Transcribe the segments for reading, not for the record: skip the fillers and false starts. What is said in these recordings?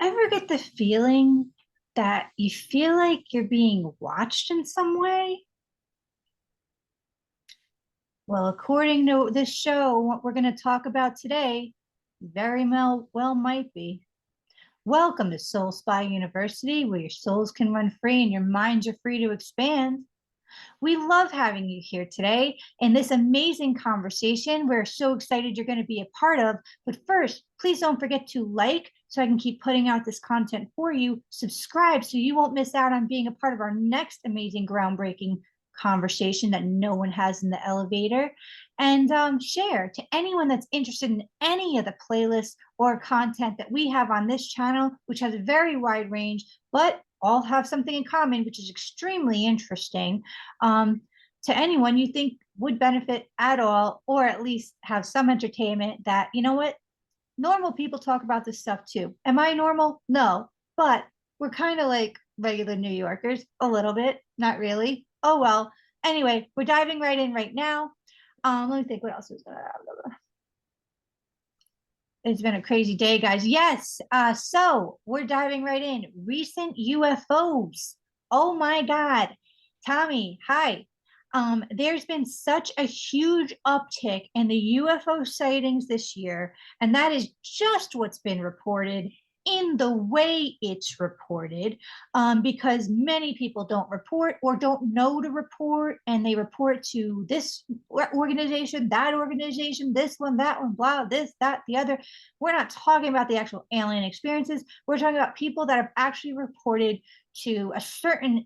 Ever get the feeling that you feel like you're being watched in some way? Well, according to this show, what we're going to talk about today, very well might be. Welcome to Soul Spy University, where your souls can run free and your minds are free to expand. We love having you here today in this amazing conversation. We're so excited you're going to be a part of. But first, please don't forget to like so I can keep putting out this content for you. Subscribe so you won't miss out on being a part of our next amazing, groundbreaking conversation that no one has in the elevator. And share to anyone that's interested in any of the playlists or content that we have on this channel, which has a very wide range, but all have something in common, which is extremely interesting, um, to anyone you think would benefit at all, or at least have some entertainment that, you know what, normal people talk about this stuff too. Am I normal? No, but we're kind of like regular New Yorkers, a little bit, not really. Oh, well. Anyway, we're diving right in right now. Let me think what else was it's been a crazy day, guys. Yes. So we're diving right in. Recent UFOs. Oh my God. Tommy, hi. There's been such a huge uptick in the UFO sightings this year, and that is just what's been reported in the way it's reported, because many people don't report or don't know to report, and they report to this organization, that organization, this one, that one, blah, this, that, the other. We're not talking about the actual alien experiences. We're talking about people that have actually reported to a certain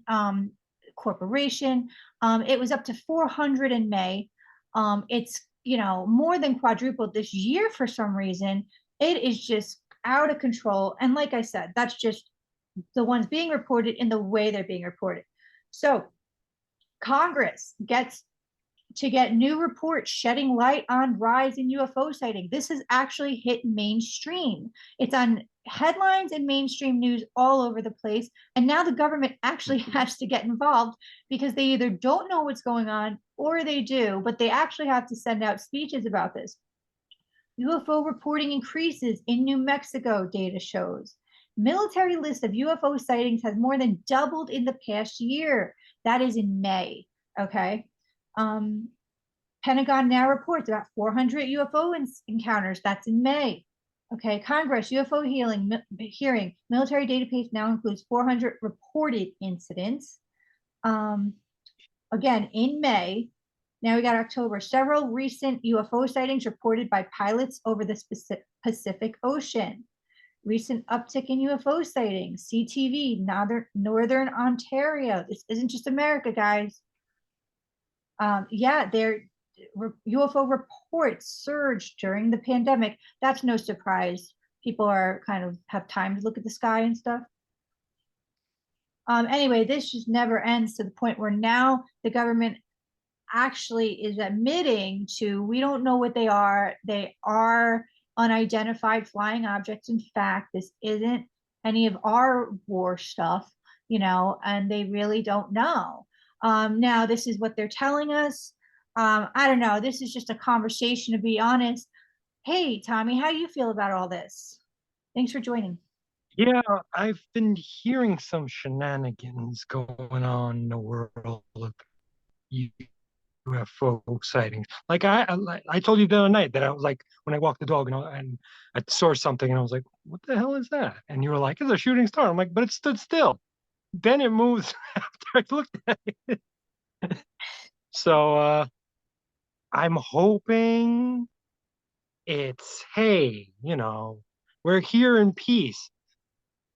corporation. It was up to 400 in May. It's, more than quadrupled this year for some reason. It is just out of control. And like I said, that's just the ones being reported in the way they're being reported. So Congress gets to get new reports shedding light on rise in UFO sighting. This has actually hit mainstream. It's on headlines and mainstream news all over the place. And now the government actually has to get involved because they either don't know what's going on or they do, but they actually have to send out speeches about this. UFO reporting increases in New Mexico, data shows. Military list of UFO sightings has more than doubled in the past year. That is in May. Okay. Um, Pentagon now reports about 400 UFO encounters. That's in May. Okay, Congress UFO hearing military database now includes 400 reported incidents. Again, in May. Now we got October. Several recent UFO sightings reported by pilots over the Pacific Ocean. Recent uptick in UFO sightings. CTV, Northern Ontario. This isn't just America, guys. Yeah, their UFO reports surged during the pandemic. That's no surprise. People are kind of have time to look at the sky and stuff. Anyway, this just never ends to the point where now the government actually is admitting to, we don't know what they are. They are unidentified flying objects. In fact, this isn't any of our war stuff, and they really don't know. Now, this is what they're telling us. I don't know. This is just a conversation, to be honest. Hey, Tommy, how do you feel about all this? Thanks for joining. Yeah, I've been hearing some shenanigans going on in the world of UFO sightings. Like I told you the other night that I was like, when I walked the dog and I saw something and I was like, what the hell is that? And you were like, it's a shooting star. I'm like, but it stood still. Then it moves after I looked at it. So I'm hoping it's, hey, we're here in peace.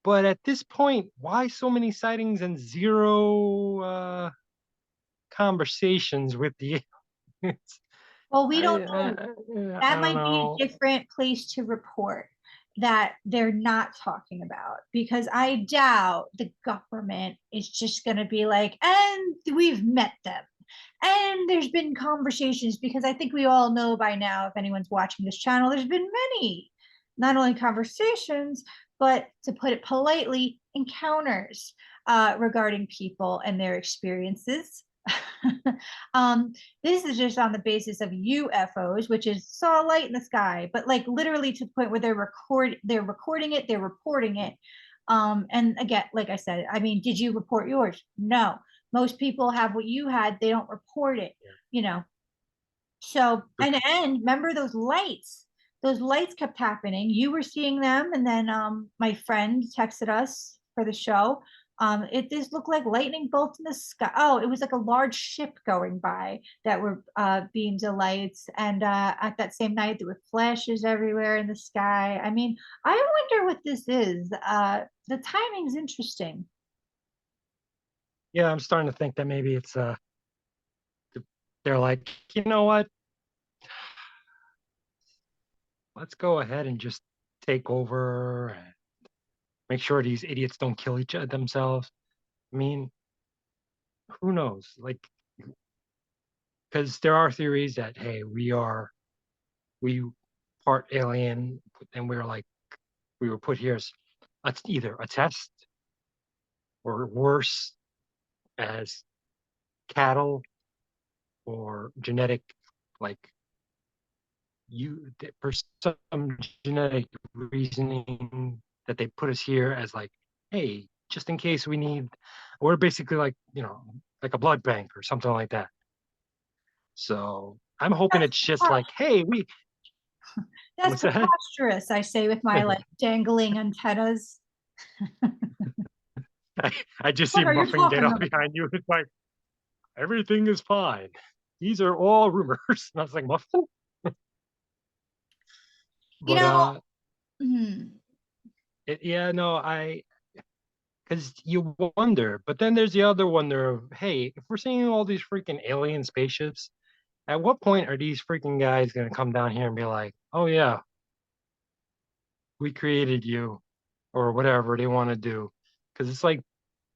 But at this point, why so many sightings and zero conversations with the aliens? Well, we don't I, know. I That don't might be know. a different place to report that they're not talking about, because I doubt the government is just going to be like, and we've met them. And there's been conversations, because I think we all know by now, if anyone's watching this channel, there's been many, not only conversations, but to put it politely, encounters regarding people and their experiences. um, this is just on the basis of UFOs, which is saw a light in the sky, but like literally to the point where they're recording it, they're reporting it. And again, like I said, I mean, did you report yours? No. Most people have what you had, they don't report it, you know. So, and remember those lights? Those lights kept happening. You were seeing them, and then my friend texted us for the show. It just looked like lightning bolts in the sky. Oh, it was like a large ship going by that were beams of lights. And at that same night, there were flashes everywhere in the sky. I mean, I wonder what this is. The timing's interesting. Yeah, I'm starting to think that maybe it's they're like, you know what? Let's go ahead and just take over and make sure these idiots don't kill each other themselves. I mean, who knows? Like, because there are theories that hey, we part alien, and we're like we were put here as either a test or worse as cattle or genetic, like for some genetic reasoning that they put us here as like, hey, just in case we need, we're basically like, like a blood bank or something like that. So I'm hoping That's it's just like, hey, that's what's that? preposterous, I say with my like dangling antennas. I just see What are you Muffin get talking up about? behind you. It's like, everything is fine. These are all rumors. And I was like, Muffin? You But know, hmm, yeah, no, because you wonder, but then there's the other wonder of, hey, if we're seeing all these freaking alien spaceships, at what point are these freaking guys gonna come down here and be like, oh yeah, we created you, or whatever they want to do? Because it's like,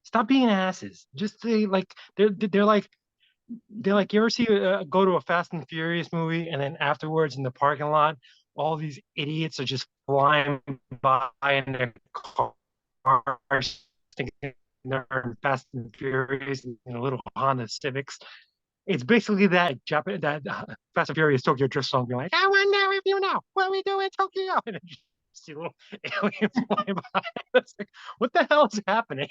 stop being asses. Just say like they're like you ever see go to a Fast and Furious movie and then afterwards in the parking lot, all these idiots are just flying by in their cars, thinking they're in Fast and Furious in little Honda Civics. It's basically that Fast and Furious Tokyo Drift song. You're like, I wonder if you know what we do in Tokyo, and then you see little aliens flying by. It's like, what the hell is happening?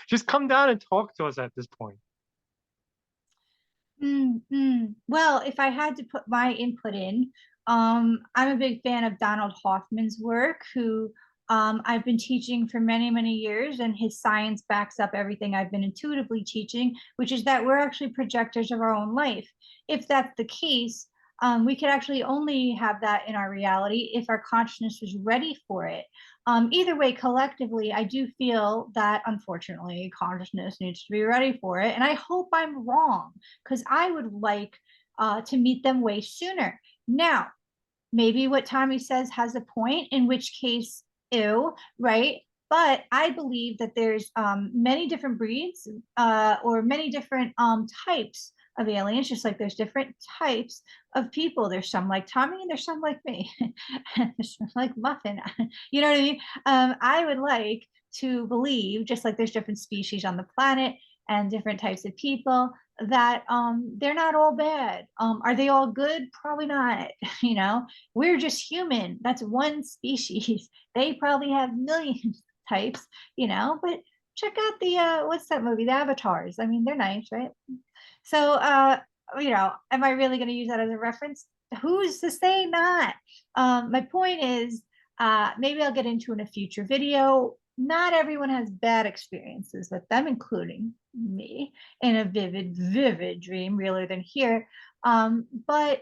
Just come down and talk to us at this point. well, if I had to put my input in, I'm a big fan of Donald Hoffman's work, who I've been teaching for many, many years, and his science backs up everything I've been intuitively teaching, which is that we're actually projectors of our own life. If that's the case, we could actually only have that in our reality if our consciousness was ready for it. Either way, collectively, I do feel that unfortunately consciousness needs to be ready for it. And I hope I'm wrong, because I would like to meet them way sooner. Now, maybe what Tommy says has a point, in which case, ew, right? But I believe that there's many different breeds or many different types of aliens, just like there's different types of people. There's some like Tommy and there's some like me. There's some like Muffin. You know what I mean? I would like to believe, just like there's different species on the planet and different types of people, that they're not all bad. Are they all good? Probably not. You know, we're just human. That's one species. They probably have millions of types, but check out the what's that movie? The Avatars. I mean, they're nice, right? So am I really going to use that as a reference? Who's to say not? My point is, maybe I'll get into in a future video. Not everyone has bad experiences with them, including me, in a vivid, vivid dream, realer than here. But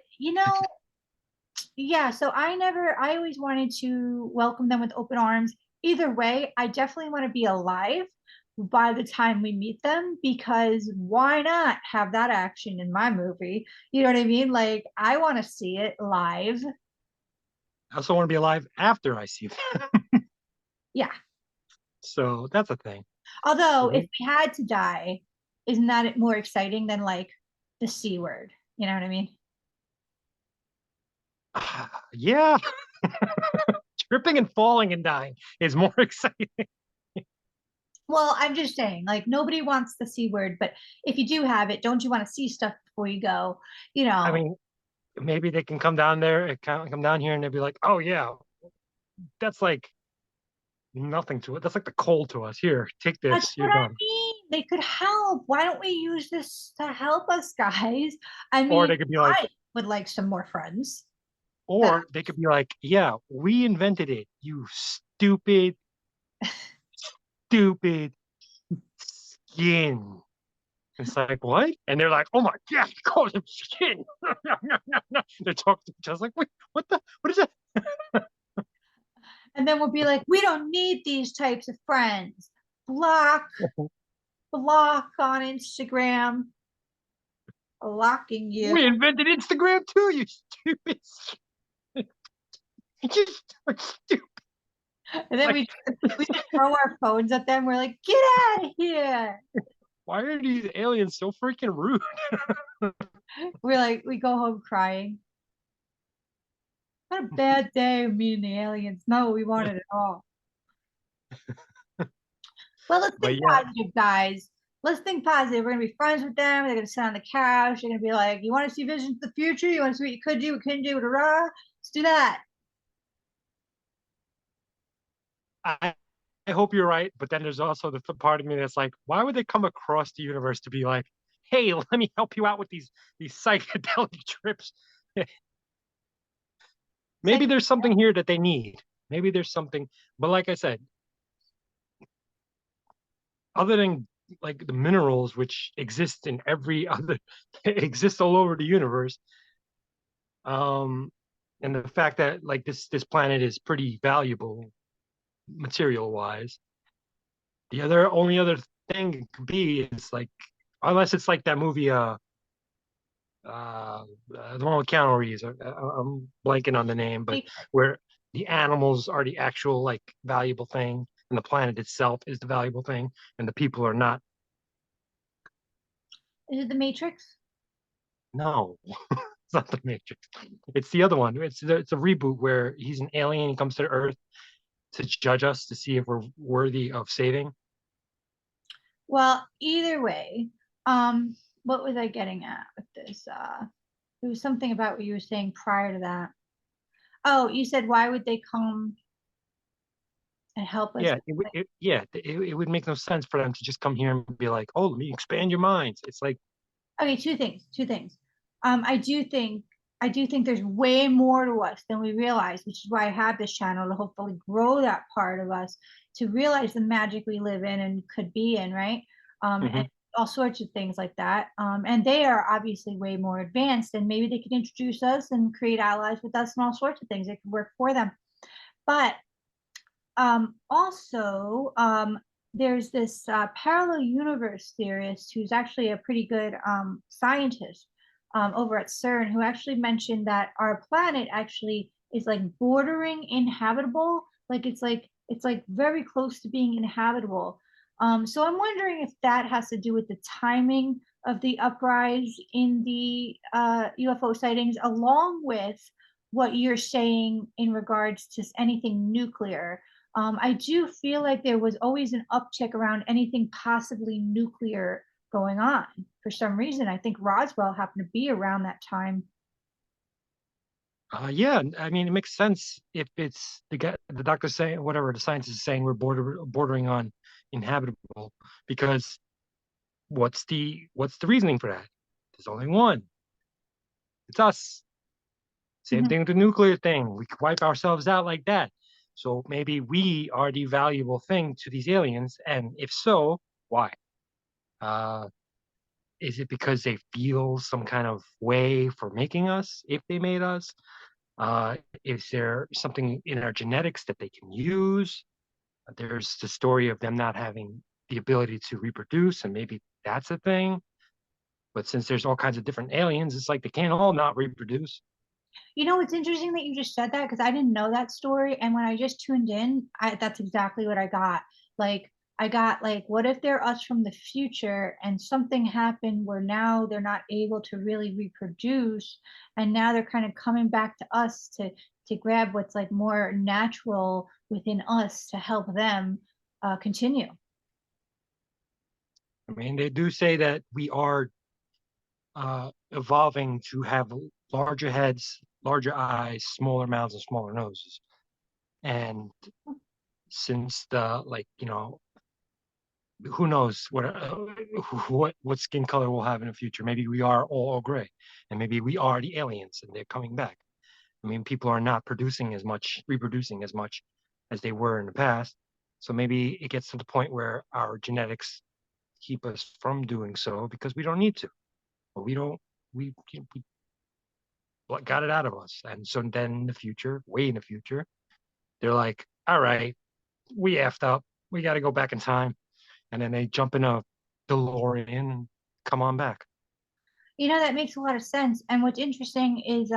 yeah, so I always wanted to welcome them with open arms. Either way, I definitely want to be alive by the time we meet them, because why not have that action in my movie? You know what I mean? Like, I want to see it live. I also want to be alive after I see them. Yeah. So that's a thing. Although, if Mhm. we had to die, isn't that more exciting than like the C word? You know what I mean? Yeah, tripping and falling and dying is more exciting. Well, I'm just saying, like nobody wants the C word, but if you do have it, don't you want to see stuff before you go? You I know, mean, maybe they can come down there, come down here, and they'll be like, "Oh yeah, that's like nothing to it. That's like the cold to us. Here, take that's this. what You're I done." mean. They could help. Why don't we use this to help us, guys? I Or mean, they could be like, I would like some more friends. That "Yeah, we invented it. You stupid, stupid skin." It's like, what? And they're like, "Oh my God, he calls him skin." They're talking just like, wait, what is that? and then we'll be like, we don't need these types of friends. Block, block on Instagram, blocking you. We invented Instagram too, you stupid. You stupid. And then Like, we just throw our phones at them. We're like, get out of here. why are these aliens so freaking rude? We're like, we go home crying. What a bad day of meeting the aliens. Not what we wanted at all. Well, let's But think yeah, positive, guys. Let's think positive. We're gonna be friends with them. They're gonna sit on the couch. They're gonna be like, "You want to see visions of the future? You want to see what you could do, what couldn't do? Rah, let's do that." I, I hope you're right. But then there's also the part of me that's like, why would they come across the universe to be like, hey, let me help you out with these psychedelic trips? Maybe Psych- there's something here that they need. Maybe there's something. But like I said, other than like the minerals which exist in every other exist all over the universe, um, and the fact that like this planet is pretty valuable material wise. The only other thing it could be is like, unless it's like that movie the one with Keanu Reeves. I'm blanking on the name, but Matrix. where the animals are the actual like valuable thing, and the planet itself is the valuable thing, and the people are not. Is it the Matrix? No, it's not the Matrix. It's the other one. It's a reboot where he's an alien. He comes to Earth to judge us to see if we're worthy of saving. Well, either way, um, what was I getting at with this? It was something about what you were saying prior to that. Oh, you said why would they come and help us? It would make no sense for them to just come here and be like, "Oh, let me expand your minds." It's like, Okay, two things. Two things. I do think there's way more to us than we realize, which is why I have this channel to hopefully grow that part of us to realize the magic we live in and could be in, right? And mhm. all sorts of things like that. And they are obviously way more advanced, and maybe they can introduce us and create allies with us and all sorts of things that could work for them. But also, there's this parallel universe theorist who's actually a pretty good scientist over at CERN who actually mentioned that our planet actually is like bordering inhabitable. Like it's like very close to being inhabitable. So I'm wondering if that has to do with the timing of the uprise in the UFO sightings, along with what you're saying in regards to anything nuclear. I do feel like there was always an uptick around anything possibly nuclear going on for some reason. I think Roswell happened to be around that time. Yeah, I mean, it makes sense if it's the doctor saying whatever the scientist is saying we're bordering on inhabitable because what's the reasoning for that? There's only one. It's us. Same Mhm. thing with the nuclear thing. We could wipe ourselves out like that. So maybe we are the valuable thing to these aliens, and if so, why? Uh, is it because they feel some kind of way for making us if they made us? Uh, is there something in our genetics that they can use? There's the story of them not having the ability to reproduce, and maybe that's a thing. But since there's all kinds of different aliens, it's like they can't all not reproduce. You know, it's interesting that you just said that because I didn't know that story. And when I just tuned in, that's exactly what I got. Like, I got like, what if they're us from the future and something happened where now they're not able to really reproduce, and now they're kind of coming back to us to grab what's like more natural within us to help them continue. I mean, they do say that we are evolving to have larger heads, larger eyes, smaller mouths, and smaller noses. And since the like, who knows what skin color we'll have in the future? Maybe we are all gray, and maybe we are the aliens, and they're coming back. I mean, people are not reproducing as much as they were in the past. So maybe it gets to the point where our genetics keep us from doing so because we don't need to. But we don't. We got it out of us, and so then in the future, way in the future, they're like, "All right, we effed up. We got to go back in time," and then they jump in a DeLorean and come on back. That makes a lot of sense. And what's interesting is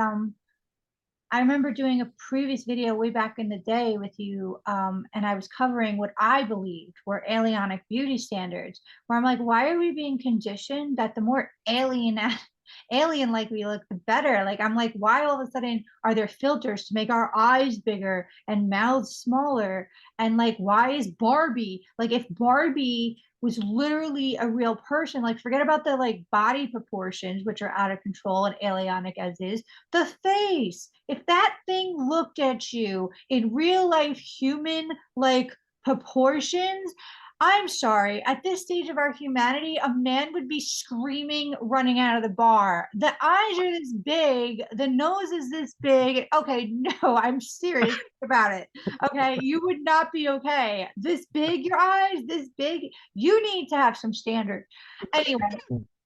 I remember doing a previous video way back in the day with you, and I was covering what I believed were alienic beauty standards, where I'm like, why are we being conditioned that the more alien like we look, the better? Like, I'm like, why all of a sudden are there filters to make our eyes bigger and mouths smaller? And like, why is Barbie, like, if Barbie was literally a real person, like, forget about the like body proportions, which are out of control and alienic as is, the face. If that thing looked at you in real life human like proportions, I'm sorry, at this stage of our humanity, a man would be screaming, running out of the bar. The eyes are this big, the nose is this big. Okay, no, I'm serious about it. Okay, you would not be okay. This big, your eyes, this big, you need to have some standards. Anyway,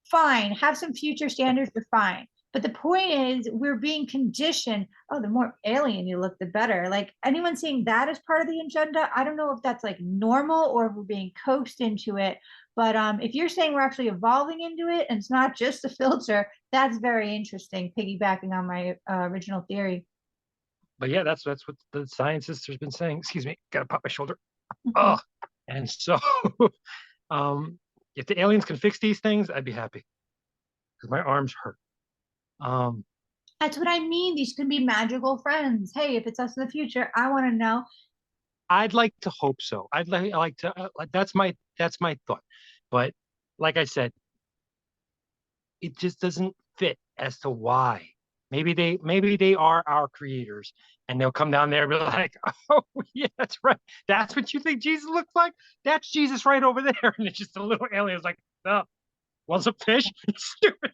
fine, have some future standards, are fine. But the point is, we're being conditioned. Oh, the more alien you look, the better. Like anyone seeing that as part of the agenda, I don't know if that's like normal or if we're being coaxed into it. But if you're saying we're actually evolving into it and it's not just a filter, that's very interesting, piggybacking on my original theory. But yeah, that's what the science sister's been saying. Excuse me, gotta pop my shoulder. Mhm. Oh, and so, um, if the aliens can fix these things, I'd be happy because my arms hurt. Um, That's what I mean. These can be magical friends. Hey, if it's us in the future, I want to know. I'd like to hope so. I'd like to. That's my thought. But like I said, it just doesn't fit as to why. Maybe they are our creators, and they'll come down there and be like, "Oh yeah, that's right. That's what you think Jesus looks like. That's Jesus right over there." And it's just a little alien. It's like, "No, was a fish." It's stupid.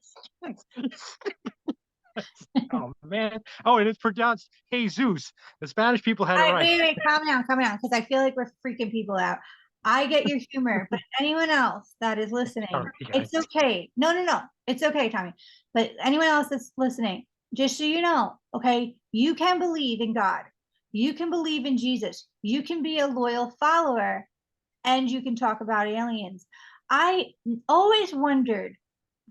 Oh man. Oh, and it's pronounced Jesus. The Spanish people had it All right, right. wait, calm down, because I feel like we're freaking people out. I get your humor, but anyone else that is listening, Sorry, guys. it's okay. No, no, no, it's okay, Tommy. But anyone else that's listening, just so you know, okay, you can believe in God, you can believe in Jesus, you can be a loyal follower, and you can talk about aliens. I always wondered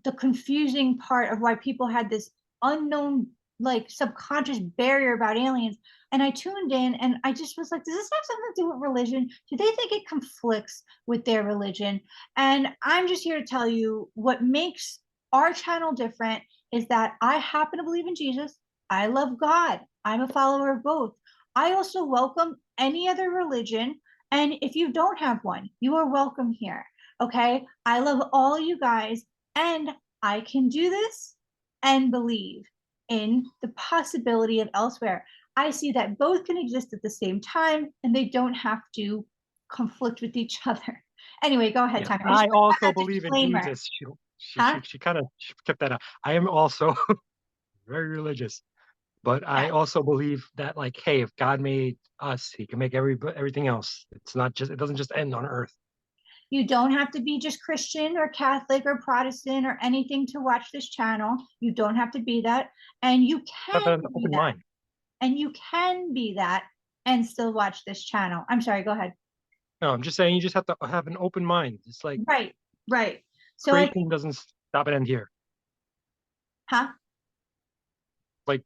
the confusing part of why people had this unknown like subconscious barrier about aliens, and I tuned in and I just was like, does this have something to do with religion? Do they think it conflicts with their religion? And I'm just here to tell you what makes our channel different is that I happen to believe in Jesus. I love God. I'm a follower of both. I also welcome any other religion, and if you don't have one, you are welcome here. Okay, I love all you guys, and I can do this and believe in the possibility of elsewhere. I see that both can exist at the same time and they don't have to conflict with each other. Anyway, go ahead, Yeah, Tommy. I just I want to also have that believe in disclaimer. Jesus. She Huh? she she kind of kept that up. I am also very religious, but I Yeah. also believe that like, hey, if God made us, He can make everything else. It doesn't just end on Earth. You don't have to be just Christian or Catholic or Protestant or anything to watch this channel. You don't have to be that. And you Have can an be open that. mind. And you can be that and still watch this channel. I'm sorry, go ahead. No, I'm just saying you just have to have an open mind. It's like Right, right. So I, creation doesn't stop and end here. huh? Like,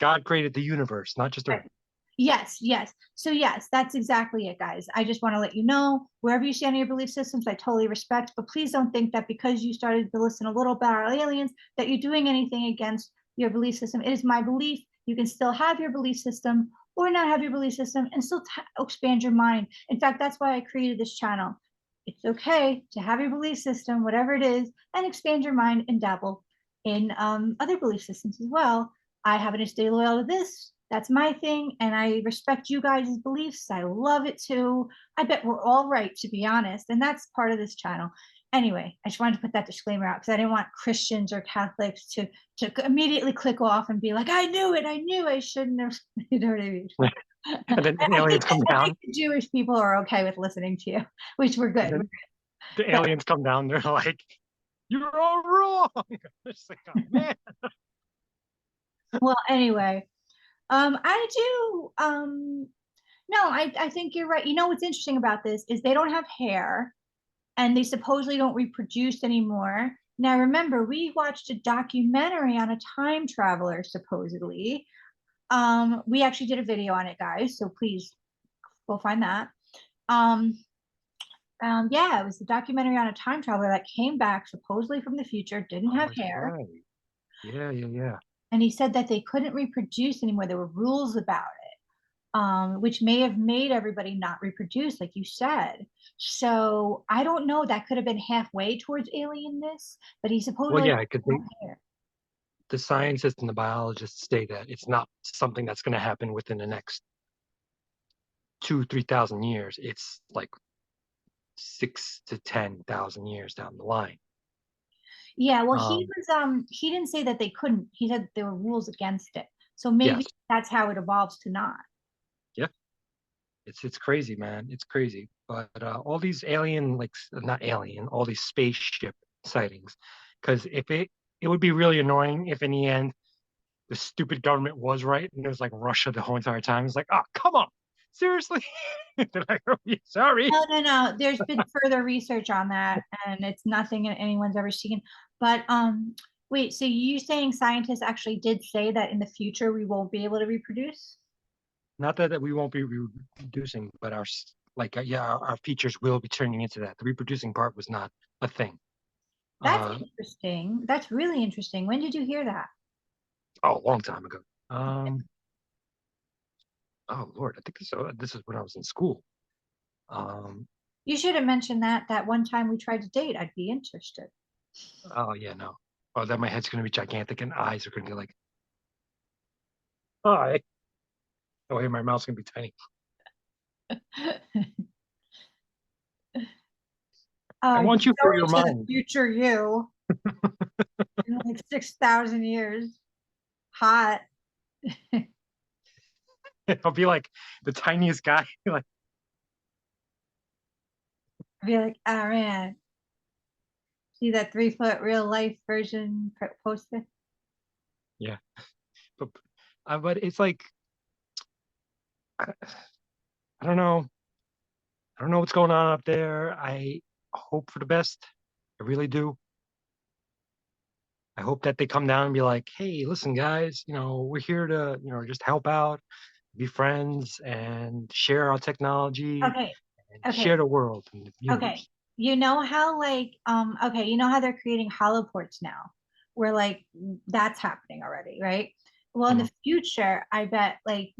God created the universe, not just Earth. Right. Yes, yes. So yes, that's exactly it, guys. I just want to let you know, wherever you stand in your belief systems, I totally respect, but please don't think that because you started to listen a little about aliens, that you're doing anything against your belief system. It is my belief. You can still have your belief system or not have your belief system and still expand your mind. In fact, that's why I created this channel. it's okay to have your belief system, whatever it is, and expand your mind and dabble in other belief systems as well. I happen to stay loyal to this. That's my thing, and I respect you guys' beliefs. I love it too. I bet we're all right, to be honest, and that's part of this channel. Anyway, I just wanted to put that disclaimer out because I didn't want Christians or Catholics to immediately click off and be like, "I knew it. I knew I shouldn't have." You know what I mean? And then I think aliens come I think down. the Jewish people are okay with listening to you, which we're And good. then the But aliens come down. They're like, "You're all wrong." It's like, oh man. well, anyway, I do no, I think you're right. You know what's interesting about this is they don't have hair and they supposedly don't reproduce anymore. Now remember, we watched a documentary on a time traveler supposedly. We actually did a video on it, guys, so please go find that. Um, yeah, it was a documentary on a time traveler that came back supposedly from the future, didn't Oh, have that's hair, right. Yeah, yeah, yeah. and he said that they couldn't reproduce anymore. There were rules about it, which may have made everybody not reproduce, like you said. So I don't know. That could have been halfway towards alienness, but he Well, supposedly yeah, because had hair. the scientists and the biologists say that it's not something that's going to happen within the next 2, 3 thousand years. It's like 6 to 10 thousand years down the line. Yeah, well, Um, he didn't say that they couldn't. He said there were rules against it. So maybe yes, that's how it evolves to not. yeah, it's crazy, man. It's crazy. But all these alien, like not alien, all these spaceship sightings, because if it would be really annoying if in the end the stupid government was right and it was like Russia the whole entire time. It's like, oh, come on, seriously? Did I hear you? Sorry. No, no, no. There's been further research on that, and it's nothing that anyone's ever seen. But wait, so you saying scientists actually did say that in the future we won't be able to reproduce? Not that we won't be reducing, but like yeah, our features will be turning into that. The reproducing part was not a thing. That's Uh, interesting. That's really interesting. When did you hear that? oh, a long time ago. Oh Lord, I think this is when I was in school. Um, You should have mentioned that one time we tried to date. I'd be interested. oh yeah, no. Oh, then my head's gonna be gigantic and eyes are gonna be like, hi. Oh, hey, my mouth's gonna be tiny. I You want you go for your into the mind. future you in like 6,000 years. Hot. I'll be like the tiniest guy. Like, I'd be like, oh man, see that 3 foot real life version poster? yeah, but but it's like I, I don't know. I don't know what's going on up there. I hope for the best. I really do. I hope that they come down and be like, "Hey, listen, guys, we're here to, just help out, be friends, and share our technology Okay, and share okay, the world and the okay. universe." You know how okay, you know how they're creating hollow ports now, where like that's happening already, right? Well, in Mhm. the future, I bet like,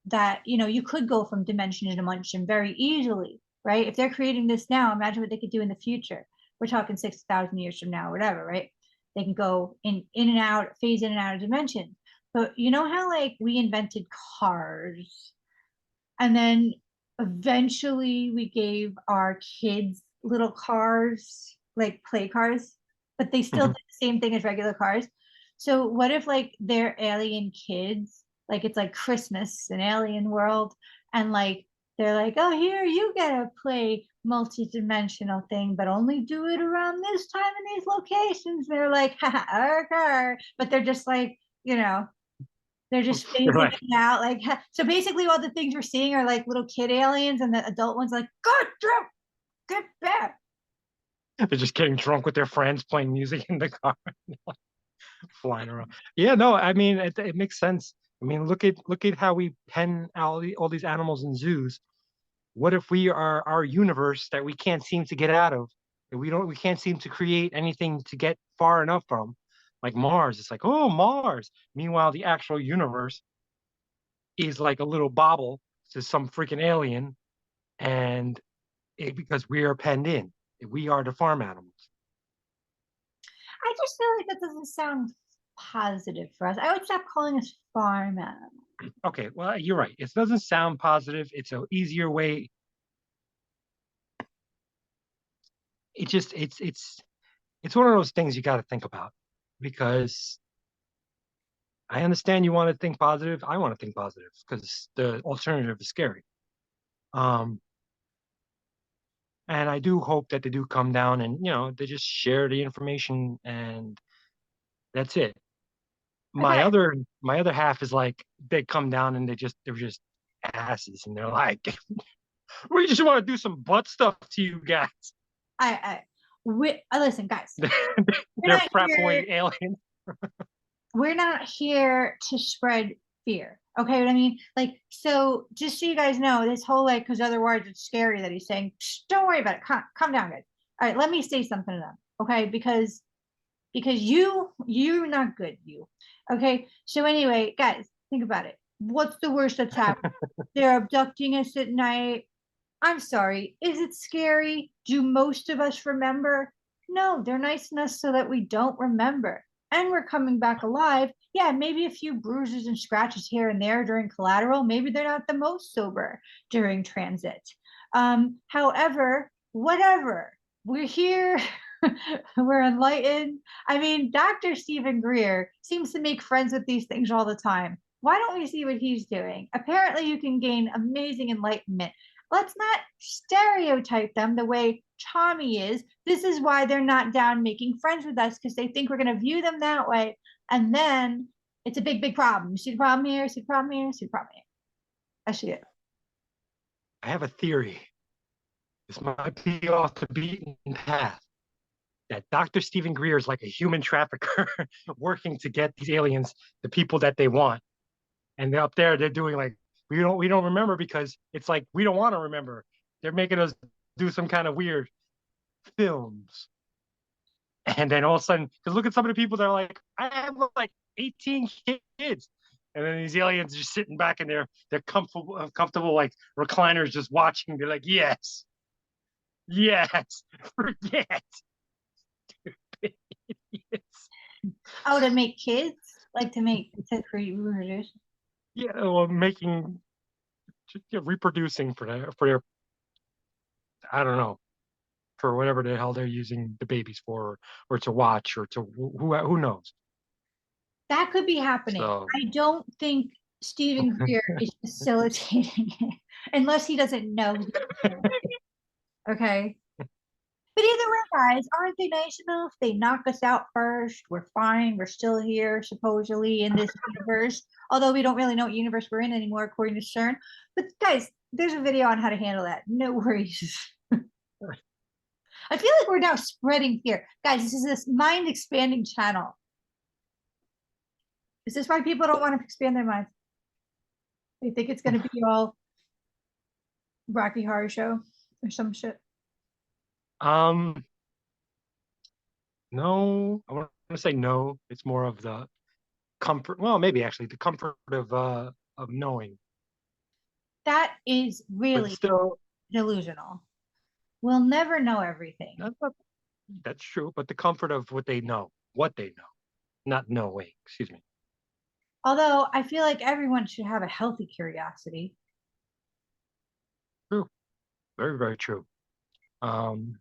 that, you could go from dimension to dimension very easily, right? If they're creating this now, imagine what they could do in the future. We're talking 6,000 years from now, or whatever, right? They can go in and out, phase in and out of dimensions. But you know how like we invented cars, and then eventually we gave our kids little cars, like play cars, but they still Mhm. did the same thing as regular cars. So what if like they're alien kids? Like it's like Christmas, an alien world, and like they're like, oh, here you get to play multi-dimensional thing, but only do it around this time in these locations. They're like, okay, but they're just like, you know, they're just They're phasing like, it out. Like, so basically, all the things we're seeing are like little kid aliens, and the adult ones like, God damn, get back. they're just getting drunk with their friends, playing music in the car, flying around. Yeah, no, I mean it makes sense. I mean, look at how we pen all these animals in zoos. What if we are our universe that we can't seem to get out of? And we can't seem to create anything to get far enough from, like Mars. It's like, oh, Mars. Meanwhile, the actual universe is like a little bobble to some freaking alien, and because we are penned in. We are the farm animals. I just feel like that doesn't sound positive for us. I would stop calling us farm animals. Okay, well, you're right. It doesn't sound positive. It's an easier way. It just it's one of those things you got to think about because I understand you want to think positive. I want to think positive because the alternative is scary. Um, and I do hope that they do come down and they just share the information and that's it. Okay, My other half is like they come down and they're just asses and they're like we just want to do some butt stuff to you guys. listen, guys. We're They're not frat here. boy aliens. We're not here to spread fear. Okay, what I mean? Like, so just so you guys know, this whole like, because otherwise it's scary that he's saying, don't worry about it. Calm down, guys. All right, let me say something to them. Okay, because you're not good, you. Okay, so anyway, guys, think about it. What's the worst that's happened? They're abducting us at night. I'm sorry. Is it scary? Do most of us remember? No, they're nice enough so that we don't remember. And we're coming back alive. Yeah, maybe a few bruises and scratches here and there during collateral. Maybe they're not the most sober during transit. However, whatever. We're here. We're enlightened. I mean, Dr. Stephen Greer seems to make friends with these things all the time. Why don't we see what he's doing? Apparently, you can gain amazing enlightenment. Let's not stereotype them the way Tommy is. This is why they're not down making friends with us because they think we're going to view them that way. And then it's a big, big problem. You see the problem here? See the problem here? See the problem here? I see it. I have a theory. This might be off the beaten path. That Dr. Stephen Greer is like a human trafficker working to get these aliens the people that they want. And up there they're doing like we don't remember because it's like we don't want to remember. They're making us do some kind of weird films. And then all of a sudden, because look at some of the people that are like, I have like 18 kids. And then these aliens just sitting back in their comfortable like recliners just watching. They're like, yes, yes, forget. Yes. Oh, to make kids? Like to reproduce? Yeah, well, making reproducing for their I don't know for whatever the hell they're using the babies for or to watch or to who knows. That could be happening. So I don't think Stephen Greer is facilitating it unless he doesn't know. Okay. But either way, guys, aren't they nice enough? They knock us out first. We're fine. We're still here, supposedly, in this universe. Although we don't really know what universe we're in anymore, according to CERN. But guys, there's a video on how to handle that. No worries. I feel like we're now spreading fear. Guys, this is this mind expanding channel. Is this why people don't want to expand their minds? They think it's going to be all Rocky Horror Show or some shit. no, I want to say no. It's more of the comfort. Well, maybe actually the comfort of knowing, That is but really still, delusional. We'll never know everything. that's true. But the comfort of what they know, not knowing. Excuse me. Although I feel like everyone should have a healthy curiosity. True. Very, very true. Um,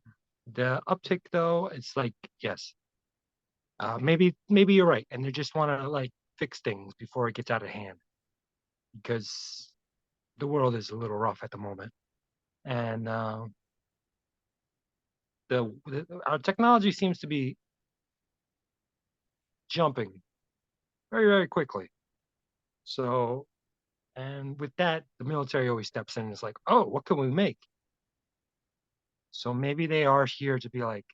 the uptick though, it's like yes, maybe you're right, and they just want to like fix things before it gets out of hand because the world is a little rough at the moment, and our technology seems to be jumping very, very quickly. So, and with that, the military always steps in and is like, oh, what can we make? So maybe they are here to be like,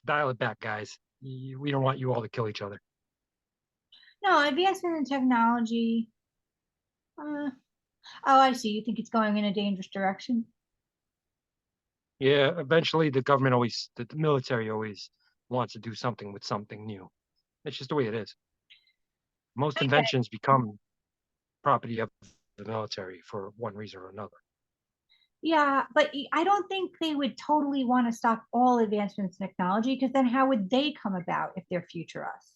dial it back, guys. We don't want you all to kill each other. No, advancement in technology. Uh, oh, I see. You think it's going in a dangerous direction? Yeah, eventually the military always wants to do something with something new. It's just the way it is. Most Okay. inventions become property of the military for one reason or another. Yeah, but I don't think they would totally want to stop all advancements in technology because then how would they come about if they're future us?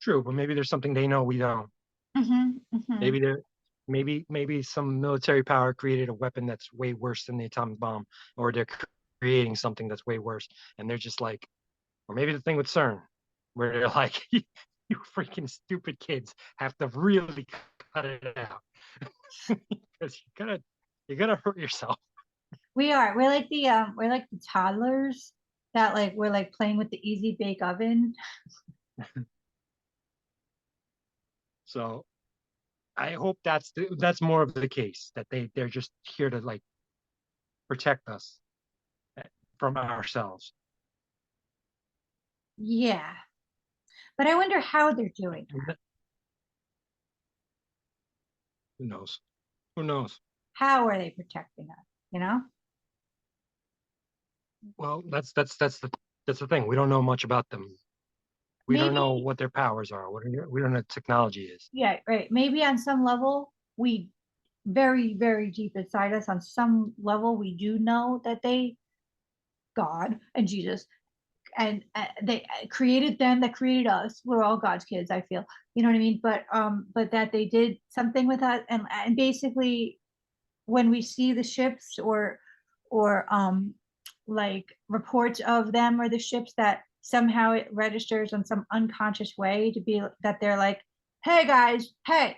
True, but maybe there's something they know we don't. Hmm. Maybe there, maybe some military power created a weapon that's way worse than the atomic bomb, or they're creating something that's way worse, and they're just like, or maybe the thing with CERN, where they're like, you freaking stupid kids have to really cut it out because you're gonna hurt yourself. We are. We're like the toddlers that like we're like playing with the easy bake oven. So I hope that's more of the case that they're just here to like protect us eh, from ourselves. Yeah. But I wonder how they're doing that. And who knows? Who knows? How are they protecting us? You know? Well, that's the thing. We don't know much about them. We don't know Maybe, what their powers are. We don't know what technology is. yeah, right. Maybe on some level, we very, very deep inside us, on some level, we do know that they, God and Jesus, and they created them, that created us. We're all God's kids, I feel. You know what I mean? But that they did something with us, and basically, when we see the ships or like reports of them or the ships, that somehow it registers on some unconscious way to be that they're like, hey guys, hey,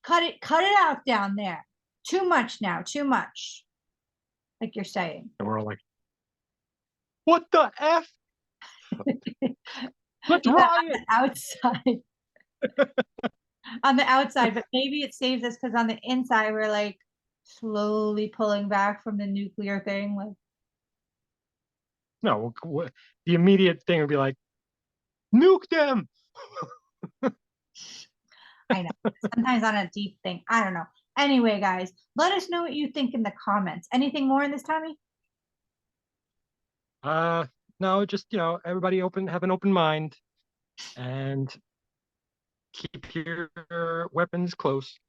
cut it out down there, too much now, too much, like you're saying. And we're all like, what the F? Let's Yeah, on riot. the outside, on the outside, but maybe it saves us because on the inside we're like slowly pulling back from the nuclear thing, like, No, the immediate thing would be like, nuke them. I know. Sometimes on a deep thing. I don't know. Anyway, guys, let us know what you think in the comments. Anything more in this, Tommy? Uh, no, just everybody have an open mind and keep your weapons close.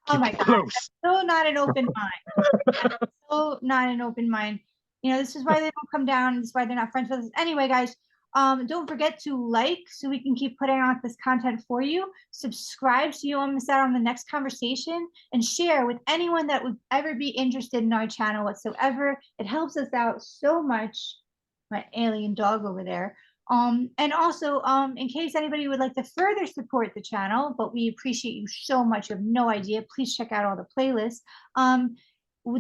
Oh Keep my them God. close. So not an open mind. So not an open mind. You know, this is why they don't come down. This is why they're not friends with us. Anyway, guys, don't forget to like so we can keep putting out this content for you. Subscribe so you won't miss out on the next conversation, and share with anyone that would ever be interested in our channel whatsoever. It helps us out so much. My alien dog over there. And also, in case anybody would like to further support the channel, but we appreciate you so much, you have no idea, please check out all the playlists. Um,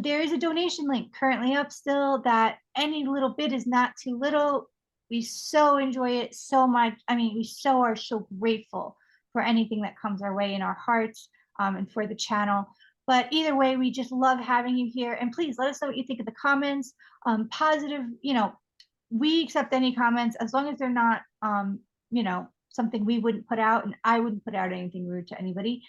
there is a donation link currently up still, that any little bit is not too little. We so enjoy it so much. I mean, we so are so grateful for anything that comes our way in our hearts, and for the channel. But either way, we just love having you here. And please let us know what you think in the comments. Positive, we accept any comments as long as they're not, something we wouldn't put out, and I wouldn't put out anything rude to anybody.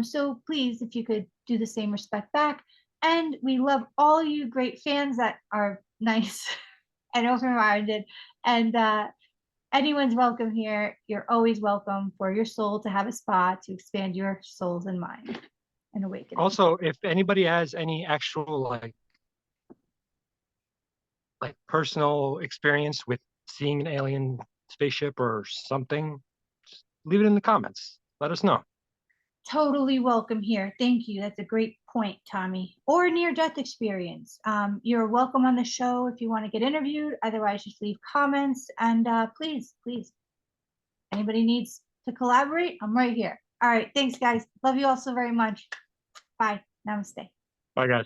So please, if you could do the same respect back. And we love all you great fans that are nice and open-minded. And anyone's welcome here. You're always welcome for your soul to have a spa to expand your souls and mind and awakening. Also, if anybody has any actual like personal experience with seeing an alien spaceship or something, just leave it in the comments. Let us know. Totally welcome here. Thank you. That's a great point, Tommy. Or near death experience. You're welcome on the show if you want to get interviewed. Otherwise, just leave comments. And please, please, anybody needs to collaborate, I'm right here. All right. Thanks, guys. Love you all so very much. Bye. Namaste. Bye, guys.